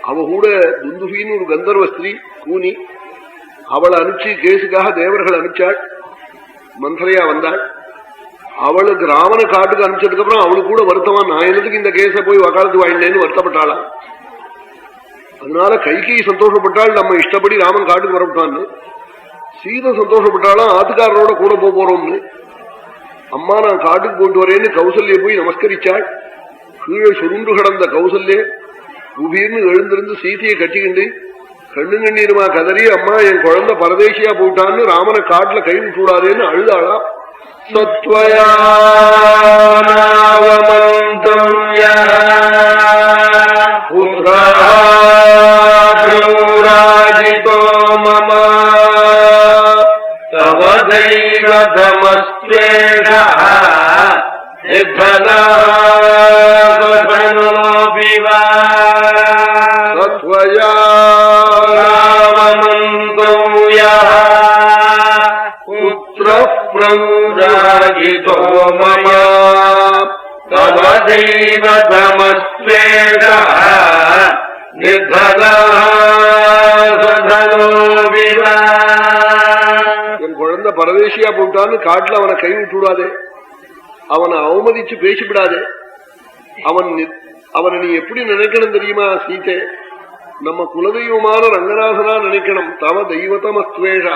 அவ கூட துந்துபின்னு ஒரு கந்தர்வ ஸ்திரீ கூனி, அவளை அனுப்பிச்சு கேஸுக்காக தேவர்கள் அனுப்பிச்சாள். மந்திரையா வந்தாள். அவளுக்கு ராமனை காட்டுக்கு அனுப்பிச்சதுக்கு அப்புறம் அவளுக்கு கூட வருத்தமா, நான் என்னத்துக்கு இந்த கேஸை போய் வக்காலத்து வாங்கினேன்னு வருத்தப்பட்டாளா. அதனால கைகேயி சந்தோஷப்பட்டாள், நம்ம இஷ்டப்படி ராமன் காட்டுக்கு வரப்பட்டான்னு. சீதை சந்தோஷப்பட்டாலும் ஆத்துக்காரரோட கூட போறோம்னு. அம்மா நான் காட்டுக்கு போயிட்டு வரேன்னு கௌசல்ய போய் நமஸ்கரிச்சாள். கீழே சுருண்டு கிடந்த கௌசல்ய குபீர்னு எழுந்திருந்து சீதையை கட்டிக்கிண்டு கண்ணு கண்ணீருமா கதறி, அம்மா என் குழந்தை பரதேசியா போயிட்டான்னு ராமனை காட்டுல கை விட்டுடாதேன்னு அழுதாளா. சத்வயாவமந்தம் புத்ராஜிதோ மம தவ தெய்வதமஸ்வேஷா புத்ரப்ரௌராஜிதோ மம தவ தெய்வதமஸ்வேஷா என் குழந்தை பரதேசியா போட்டான்னு காட்டுல அவனை கை விட்டுடாதே, அவனை அவமதிச்சு பேசிவிடாதே. அவனை நீ எப்படி நினைக்கணும் தெரியுமா சீதே? நம்ம குலதெய்வமான ரங்கநாதனா நினைக்கணும். தவ தெய்வதமஸ்வேஷா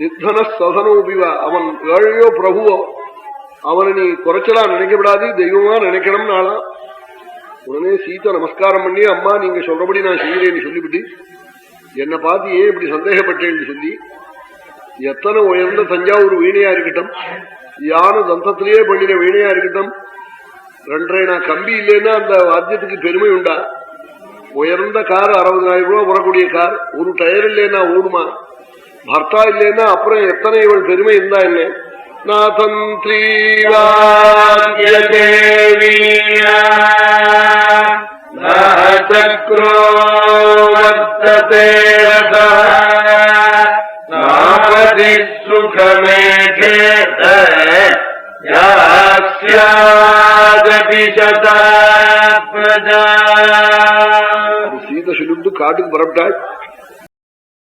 நித்தன சதனோபிவா. அவன் ஏழையோ பிரபுவோ, அவனை நீ குறைச்சலா நினைக்க விடாது, தெய்வமா நினைக்கணும். நாளா உடனே சீதை நமஸ்காரம் பண்ணி, அம்மா நீங்க சொல்றபடி நான் செய்கிறேன்னு சொல்லிவிட்டு, என்னை பார்த்து ஏன் இப்படி சந்தேகப்பட்டேன்னு சொல்லி, எத்தனை உயர்ந்த தஞ்சாவூர் வீணையா இருக்கட்டும், யான தந்தத்திலேயே பண்ணின வீணையா இருக்கட்டும், 2.5 கம்பி இல்லைன்னா அந்த வாத்தியத்துக்கு பெருமை உண்டா? உயர்ந்த கார் 60,000 ரூபாய் வரக்கூடிய கார், ஒரு டயர் இல்லைன்னா ஓடுமா? பர்த்தா இல்லைன்னா அப்புறம் எத்தனை இவள் பெருமை இருந்தா என்ன? சீதை சொல்லிவிட்டு காட்டுக்கு புறப்பட்டாள்.